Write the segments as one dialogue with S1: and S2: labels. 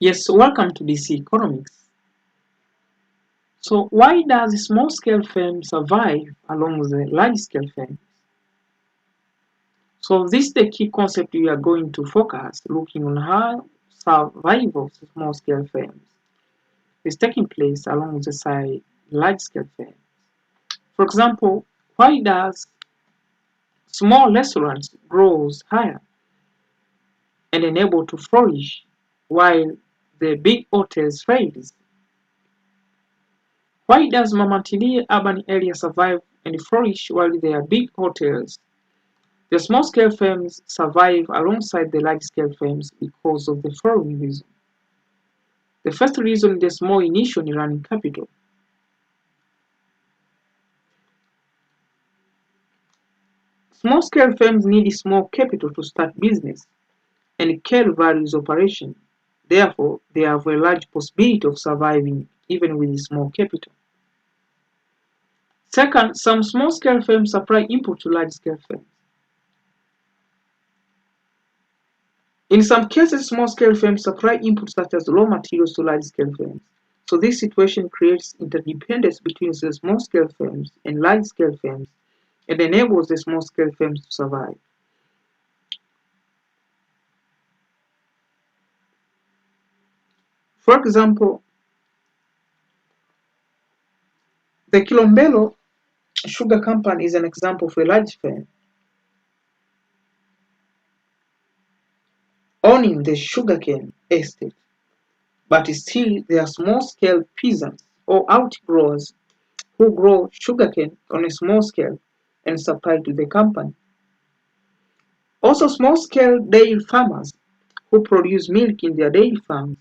S1: Yes, welcome to DC Economics. So why does small-scale firms survive along with the large-scale firms? So this is the key concept we are going to focus, looking on how survival of small-scale firms is taking place alongside large-scale firms. For example, why does small restaurants grow higher and enable to flourish while the big hotels fail? Why does Mama Ntilie urban areas survive and flourish while their big hotels? The small-scale firms survive alongside the large-scale firms because of the following reasons. The first reason is small initial running capital. Small-scale firms need small capital to start business and scale values operation. Therefore, they have a large possibility of surviving even with small capital. Second, some small-scale firms supply input to large-scale firms. In some cases, small-scale firms supply inputs such as raw materials to large-scale firms. So this situation creates interdependence between the small-scale firms and large-scale firms and enables the small-scale firms to survive. For example, the Kilombero Sugar Company is an example of a large firm owning the sugarcane estate, but still there are small-scale peasants or outgrowers who grow sugarcane on a small scale and supply to the company. Also, small-scale dairy farmers who produce milk in their dairy farms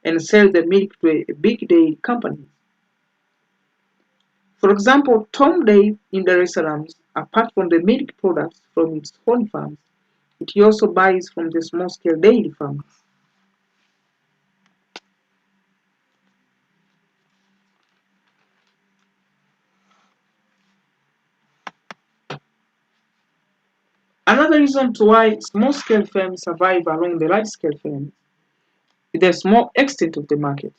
S1: and sell the milk to a big dairy company. For example, Tom Dairy in Dar es Salaam, apart from the milk products from its own farms, it also buys from the small-scale dairy farmers. Another reason to why small-scale firms survive along the large-scale firms is the small extent of the market.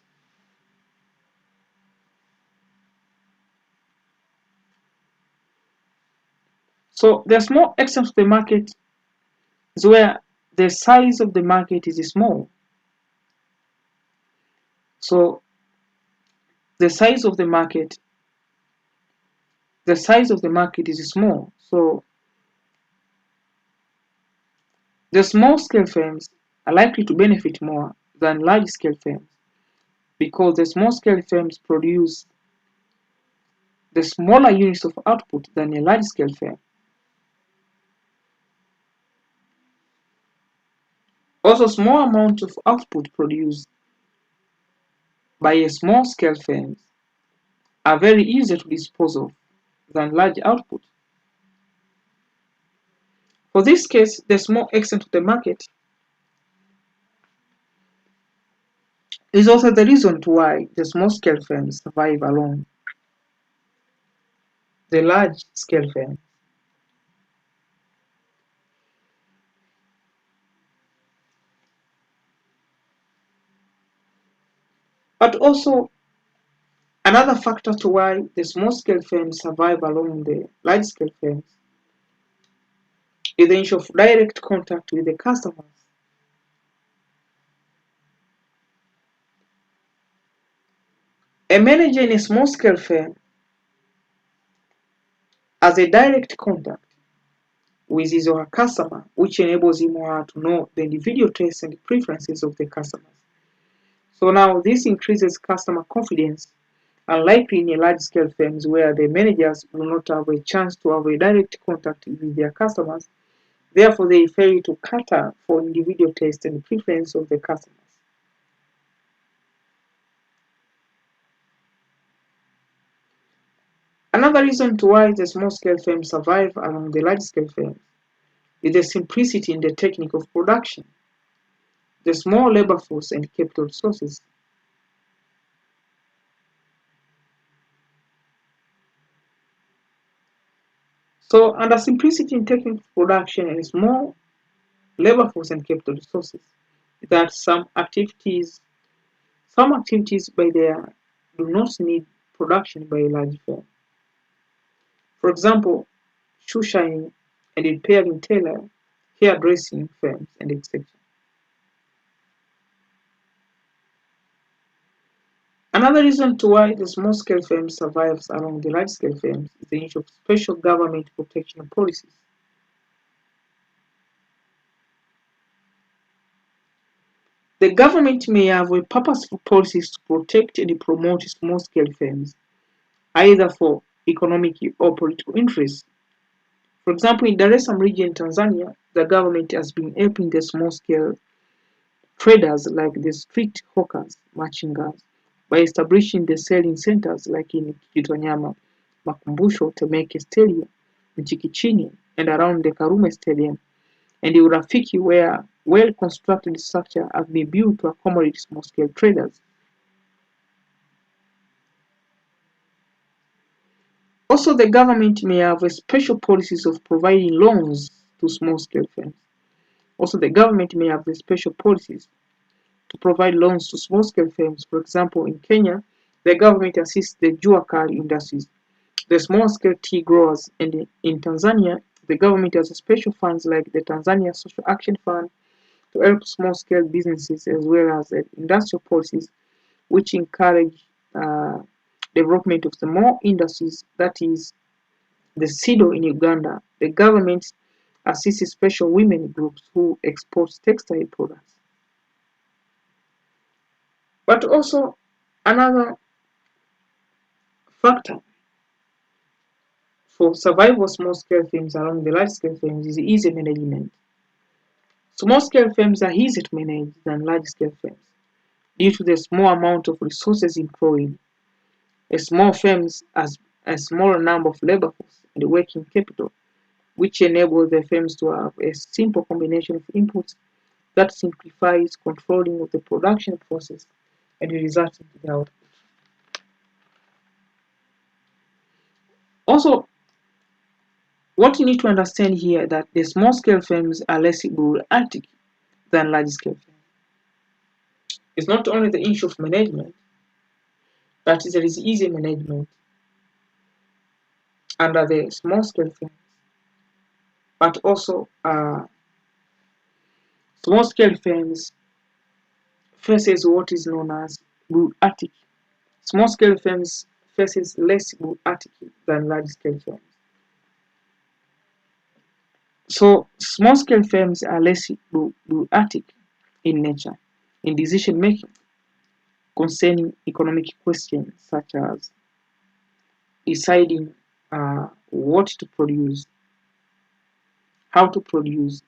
S1: So the small extent of the market is where the size of the market is small. So the size of the market is small. So the small scale firms are likely to benefit more than large scale firms because the small scale firms produce the smaller units of output than a large scale firm. Also, small amounts of output produced by a small scale firms are very easy to dispose of than large output. For this case, the small extent of the market is also the reason to why the small scale firms survive along the large scale firms. But also another factor to why the small scale firms survive along the large scale firms is the issue of direct contact with the customers. A manager in a small scale firm has a direct contact with his or her customer, which enables him or her to know the individual tastes and preferences of the customers. So now this increases customer confidence, unlike in a large scale firms where the managers do not have a chance to have a direct contact with their customers. Therefore, they fail to cater for individual tastes and preferences of the customers. Another reason to why the small-scale firms survive along the large-scale firms is the simplicity in the technique of production, the small labor force and capital resources. So, under simplicity in technique of production and small labor force and capital resources, that some activities Some activities by their do not need production by a large firm. For example, shoe shining and repairing tailor, hairdressing firms, and etc. Another reason to why the small-scale firms survives along the large-scale firms is the issue of special government protection policies. The government may have a purposeful policies to protect and promote small-scale firms, either for economic or political interests. For example, in Dar es Salaam region in Tanzania, the government has been helping the small-scale traders like the street hawkers, machingas, by establishing the selling centers like in Kitonyama, Makumbusho, Temeke Stadium, Mchikichini, and around the Karume Stadium, and the Urafiki, where well-constructed structures have been built to accommodate small-scale traders. Also, the government may have special policies of providing loans to small-scale firms. Also, the government may have special policies to provide loans to small-scale firms. For example, in Kenya, the government assists the jua kali industries, the small-scale tea growers, and in Tanzania, the government has special funds like the Tanzania Social Action Fund to help small-scale businesses, as well as industrial policies which encourage development of the more industries, that is the SIDO in Uganda. The government assists special women groups who export textile products. But also another factor for survival of small-scale firms along the large-scale firms is easy management. Small-scale firms are easier to manage than large-scale firms due to the small amount of resources employed. A small firm has a smaller number of labor force and working capital, which enables the firms to have a simple combination of inputs that simplifies controlling of the production process and results in the output. Also, what you need to understand here that the small-scale firms are less bureaucratic than large-scale firms. It's not only the issue of management, that there is easy management under the small-scale firms, but also small-scale firms faces what is known as bureaucratic. Small-scale firms faces less bureaucratic than large-scale firms. So small-scale firms are less bureaucratic in nature, in decision making concerning economic questions such as deciding what to produce, how to produce,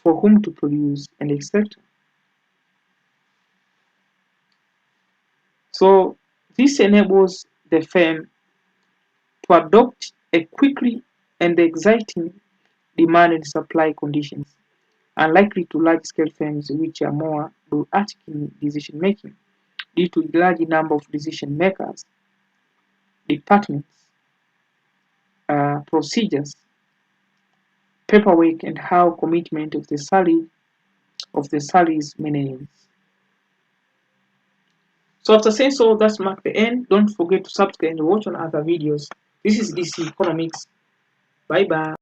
S1: for whom to produce, and etc. So this enables the firm to adopt a quickly and exciting demand and supply conditions, unlikely to large-scale firms which are more bureaucratic in decision making due to the large number of decision makers, departments, procedures, paperwork, and how commitment of the salary is managed. So after saying so, that's mark the end. Don't forget to subscribe and watch on other videos. This is DC Economics. Bye bye.